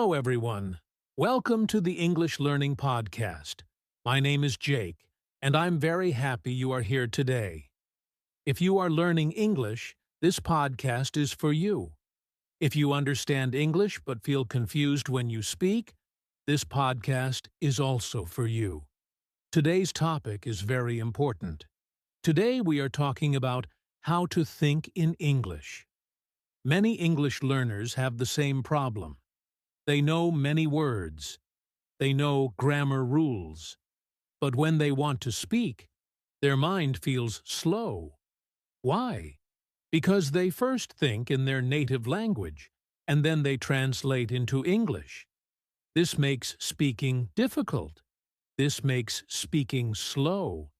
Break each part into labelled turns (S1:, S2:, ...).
S1: Hello, everyone. Welcome to the English Learning Podcast. My name is Jake, and I'm very happy you are here today. If you are learning English, this podcast is for you. If you understand English but feel confused when you speak, this podcast is also for you. Today's topic is very important. Today we are talking about how to think in English. Many English learners have the same problem. They know many words. They know grammar rules. But when they want to speak, their mind feels slow. Why? Because they first think in their native language, and then they translate into English. This makes speaking difficult. This makes speaking slow.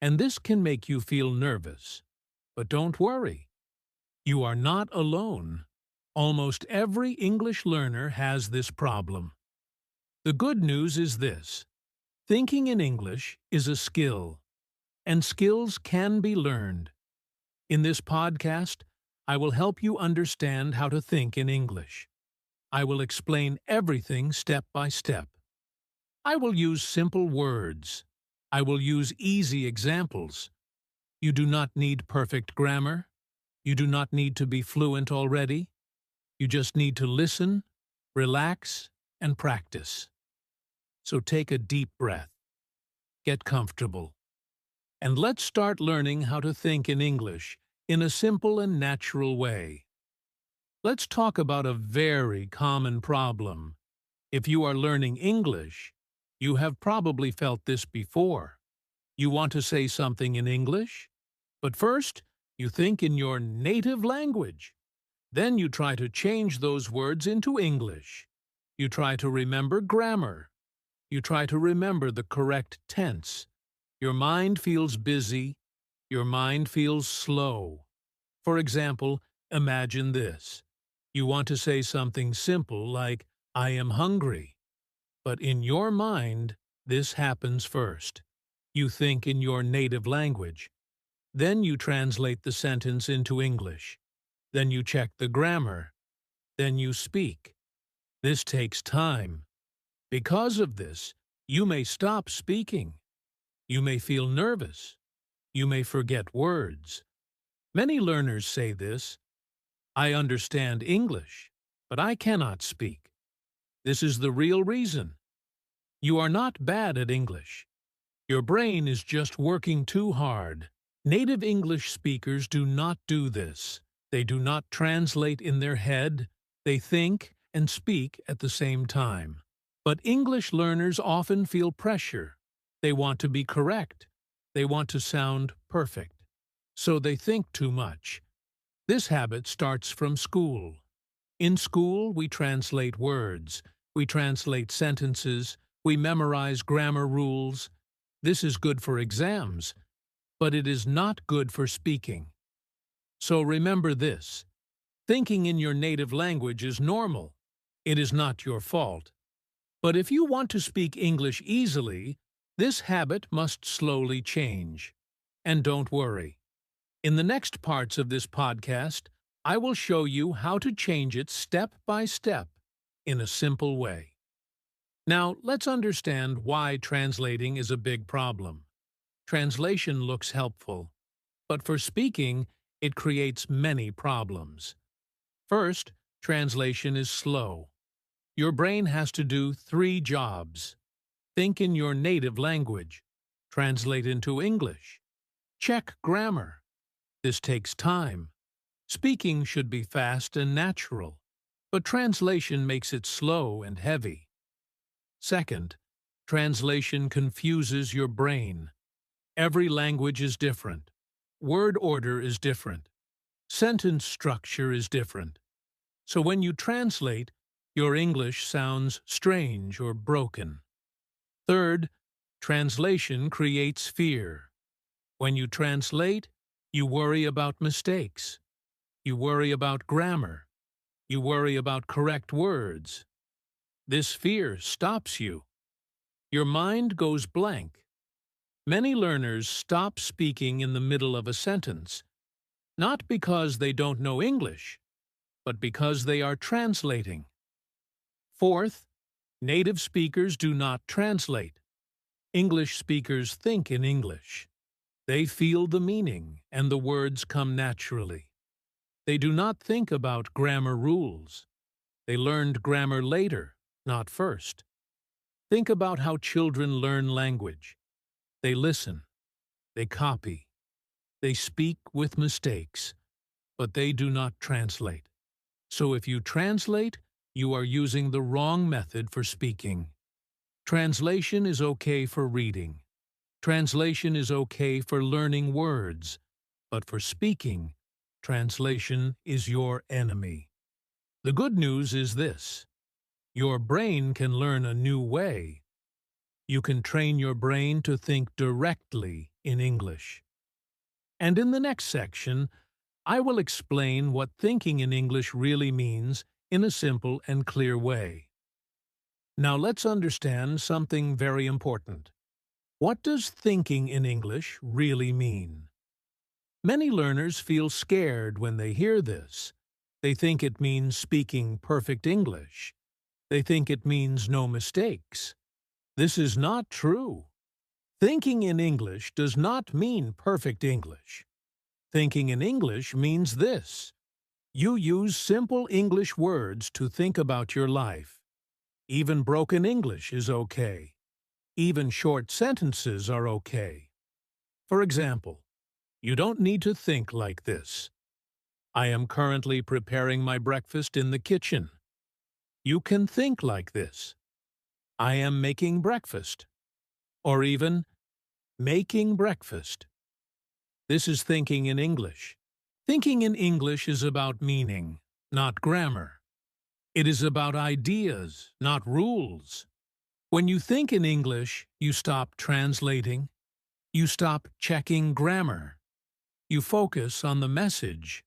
S1: And this can make you feel nervous. But don't worry. You are not alone. Almost every English learner has this problem. The good news is this: thinking in English is a skill, and skills can be learned. In this podcast, I will help you understand how to think in English. I will explain everything step by step. I will use simple words. I will use easy examples. You do not need perfect grammar. You do not need to be fluent already. You just need to listen, relax, and practice. So take a deep breath. Get comfortable. And let's start learning how to think in English in a simple and natural way. Let's talk about a very common problem. If you are learning English, you have probably felt this before. You want to say something in English, but first you think in your native language. Then you try to change those words into English. You try to remember grammar. You try to remember the correct tense. Your mind feels busy. Your mind feels slow. For example, imagine this. You want to say something simple like, "I am hungry." But in your mind, this happens first. You think in your native language. Then you translate the sentence into English. Then you check the grammar. Then you speak. This takes time. Because of this, you may stop speaking. You may feel nervous. You may forget words. Many learners say this: "I understand English, but I cannot speak." This is the real reason. You are not bad at English. Your brain is just working too hard. Native English speakers do not do this. They do not translate in their head. They think and speak at the same time. But English learners often feel pressure. They want to be correct. They want to sound perfect. So they think too much. This habit starts from school. In school, we translate words. We translate sentences. We memorize grammar rules. This is good for exams, but it is not good for speaking. So remember this: thinking in your native language is normal. It is not your fault. But if you want to speak English easily, this habit must slowly change. And don't worry. In the next parts of this podcast, I will show you how to change it step by step in a simple way. Now, let's understand why translating is a big problem. Translation looks helpful, but for speaking, it creates many problems. First, translation is slow. Your brain has to do 3 jobs. Think in your native language. Translate into English. Check grammar. This takes time. Speaking should be fast and natural, but translation makes it slow and heavy. Second, translation confuses your brain. Every language is different. Word order is different. Sentence structure is different. So when you translate, your English sounds strange or broken. Third, translation creates fear. When you translate, you worry about mistakes. You worry about grammar. You worry about correct words. This fear stops you. Your mind goes blank. Many learners stop speaking in the middle of a sentence, not because they don't know English, but because they are translating. Fourth, native speakers do not translate. English speakers think in English. They feel the meaning, and the words come naturally. They do not think about grammar rules. They learned grammar later, not first. Think about how children learn language. They listen. They copy. They speak with mistakes, but they do not translate. So if you translate, you are using the wrong method for speaking. Translation is okay for reading. Translation is okay for learning words, but for speaking, translation is your enemy. The good news is this: your brain can learn a new way. You can train your brain to think directly in English. And in the next section, I will explain what thinking in English really means in a simple and clear way. Now let's understand something very important. What does thinking in English really mean? Many learners feel scared when they hear this. They think it means speaking perfect English. They think it means no mistakes. This is not true. Thinking in English does not mean perfect English. Thinking in English means this: you use simple English words to think about your life. Even broken English is okay. Even short sentences are okay. For example, you don't need to think like this: I am currently preparing my breakfast in the kitchen. You can think like this: I am making breakfast. Or even, making breakfast. This is thinking in English. Thinking in English is about meaning, not grammar. It is about ideas, not rules. When you think in English, you stop translating. You stop checking grammar. You focus on the message.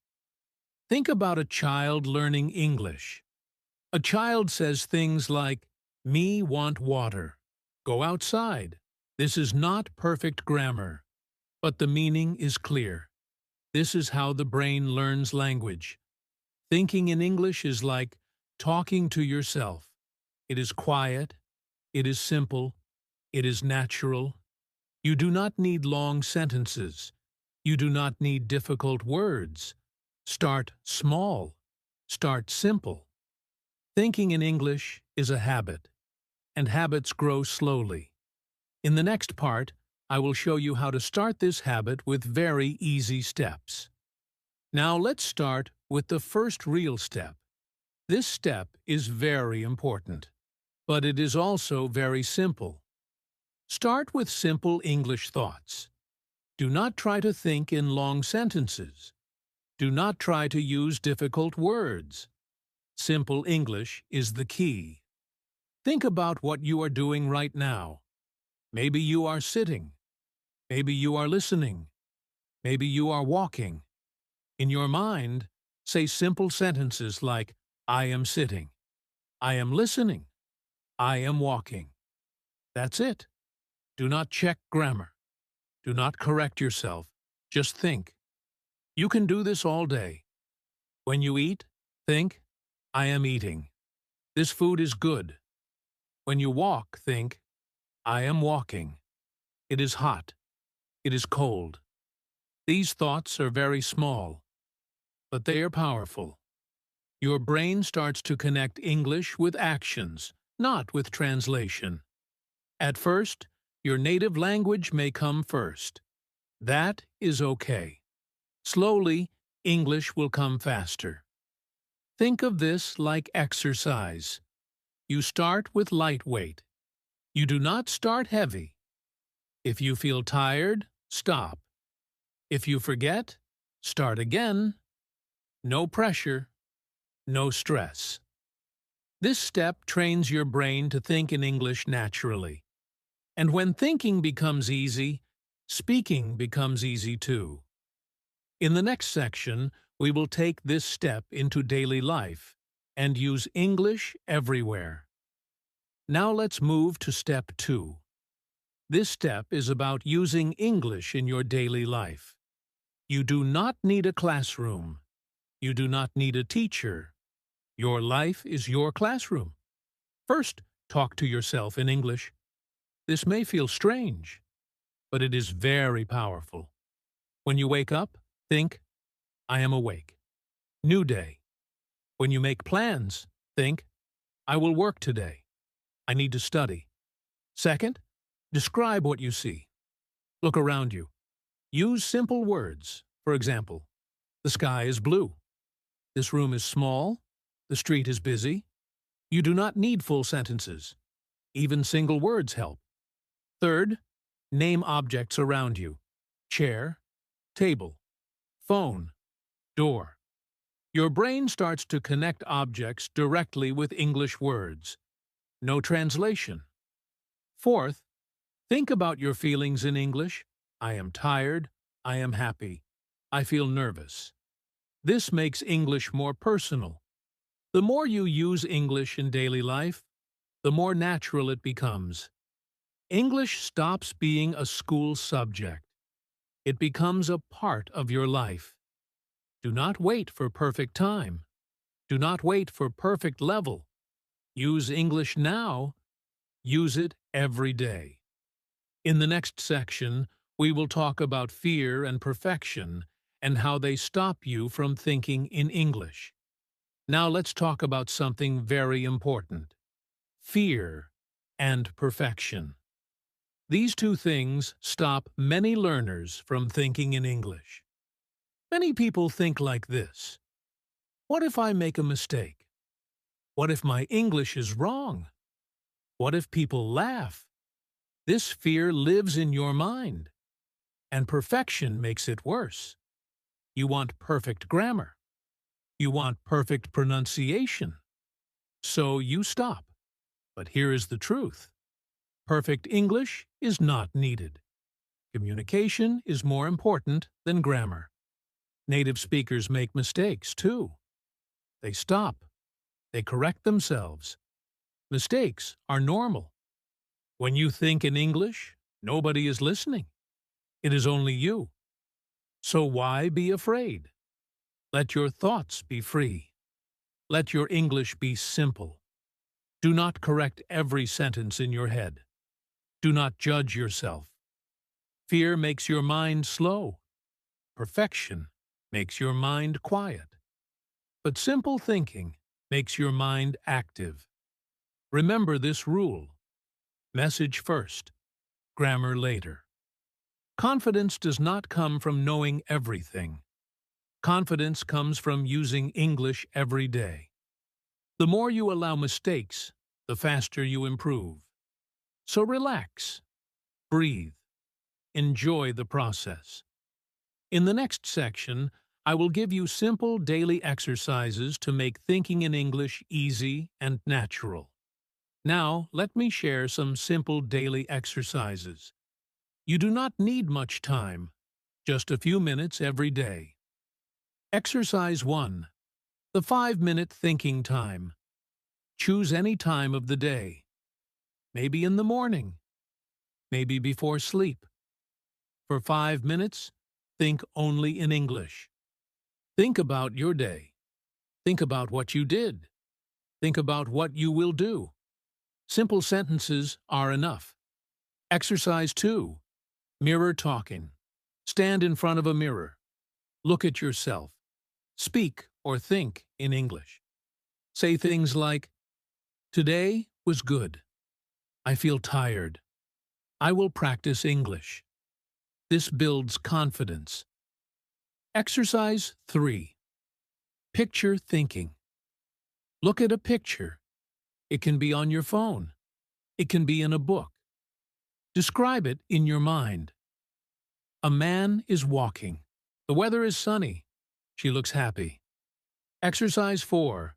S1: Think about a child learning English. A child says things like, "Me want water. Go outside." This is not perfect grammar, but the meaning is clear. This is how the brain learns language. Thinking in English is like talking to yourself. It is quiet. It is simple. It is natural. You do not need long sentences. You do not need difficult words. Start small. Start simple. Thinking in English is a habit, and habits grow slowly. In the next part, I will show you how to start this habit with very easy steps. Now let's start with the first real step. This step is very important, but it is also very simple. Start with simple English thoughts. Do not try to think in long sentences. Do not try to use difficult words. Simple English is the key. Think about what you are doing right now. Maybe you are sitting. Maybe you are listening. Maybe you are walking. In your mind, say simple sentences like, I am sitting. I am listening. I am walking. That's it. Do not check grammar. Do not correct yourself. Just think. You can do this all day. When you eat, think, I am eating. This food is good. When you walk, think, I am walking. It is hot. It is cold. These thoughts are very small, but they are powerful. Your brain starts to connect English with actions, not with translation. At first, your native language may come first. That is okay. Slowly, English will come faster. Think of this like exercise. You start with light weight. You do not start heavy. If you feel tired, stop. If you forget, start again. No pressure, no stress. This step trains your brain to think in English naturally. And when thinking becomes easy, speaking becomes easy too. In the next section, we will take this step into daily life and use English everywhere. Now let's move to step 2. This step is about using English in your daily life. You do not need a classroom. You do not need a teacher. Your life is your classroom. First, talk to yourself in English. This may feel strange, but it is very powerful. When you wake up, think, I am awake. New day. When you make plans, think, I will work today. I need to study. Second, describe what you see. Look around you. Use simple words. For example, the sky is blue. This room is small. The street is busy. You do not need full sentences. Even single words help. Third, name objects around you. Chair, table, phone, door. Your brain starts to connect objects directly with English words. No translation. Fourth, think about your feelings in English. I am tired. I am happy. I feel nervous. This makes English more personal. The more you use English in daily life, the more natural it becomes. English stops being a school subject. It becomes a part of your life. Do not wait for perfect time. Do not wait for perfect level. Use English now. Use it every day. In the next section, we will talk about fear and perfection and how they stop you from thinking in English. Now let's talk about something very important: fear and perfection. These two things stop many learners from thinking in English. Many people think like this: what if I make a mistake? What if my English is wrong? What if people laugh? This fear lives in your mind, and perfection makes it worse. You want perfect grammar. You want perfect pronunciation. So you stop. But here is the truth: perfect English is not needed. Communication is more important than grammar. Native speakers make mistakes, too. They stop. They correct themselves. Mistakes are normal. When you think in English, nobody is listening. It is only you. So why be afraid? Let your thoughts be free. Let your English be simple. Do not correct every sentence in your head. Do not judge yourself. Fear makes your mind slow. Perfection makes your mind quiet. But simple thinking makes your mind active. Remember this rule: message first, grammar later. Confidence does not come from knowing everything. Confidence comes from using English every day. The more you allow mistakes, the faster you improve. So relax, breathe, enjoy the process. In the next section, I will give you simple daily exercises to make thinking in English easy and natural. Now, let me share some simple daily exercises. You do not need much time, just a few minutes every day. Exercise 1. The 5-minute thinking time. Choose any time of the day. Maybe in the morning. Maybe before sleep. For 5 minutes, think only in English. Think about your day. Think about what you did. Think about what you will do. Simple sentences are enough. Exercise 2. Mirror talking. Stand in front of a mirror. Look at yourself. Speak or think in English. Say things like, today was good. I feel tired. I will practice English. This builds confidence. Exercise 3. Picture thinking. Look at a picture. It can be on your phone. It can be in a book. Describe it in your mind. A man is walking. The weather is sunny. She looks happy. Exercise 4.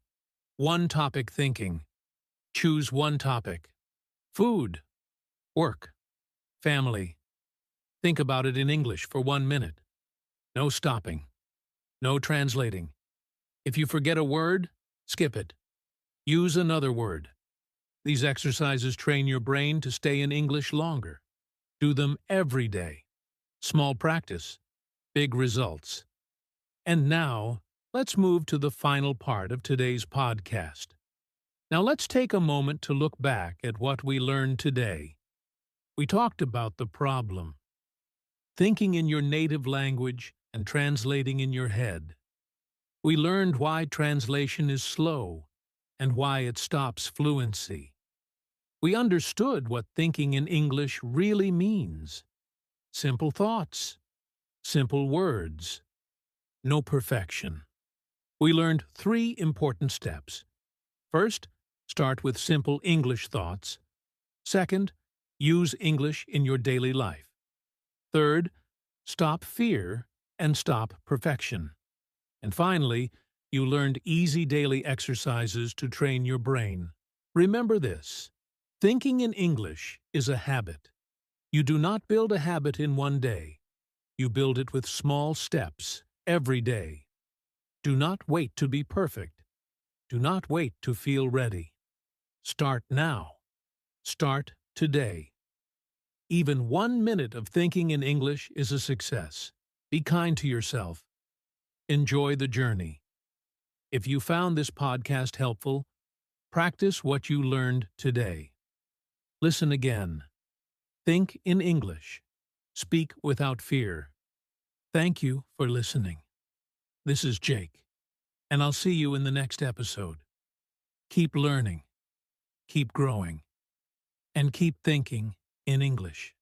S1: One-topic thinking. Choose one topic. Food, work, family. Think about it in English for 1 minute. No stopping. No translating. If you forget a word, skip it. Use another word. These exercises train your brain to stay in English longer. Do them every day. Small practice, big results. And now, let's move to the final part of today's podcast. Now let's take a moment to look back at what we learned today. We talked about the problem, thinking in your native language and translating in your head. We learned why translation is slow and why it stops fluency. We understood what thinking in English really means. Simple thoughts, simple words, no perfection. We learned 3 important steps. First, start with simple English thoughts. Second, use English in your daily life. Third, stop fear and stop perfection. And finally, you learned easy daily exercises to train your brain. Remember this: thinking in English is a habit. You do not build a habit in one day. You build it with small steps every day. Do not wait to be perfect. Do not wait to feel ready. Start now. Start today. Even 1 minute of thinking in English is a success. Be kind to yourself. Enjoy the journey. If you found this podcast helpful, practice what you learned today. Listen again. Think in English. Speak without fear. Thank you for listening. This is Jake, and I'll see you in the next episode. Keep learning, keep growing, and keep thinking in English.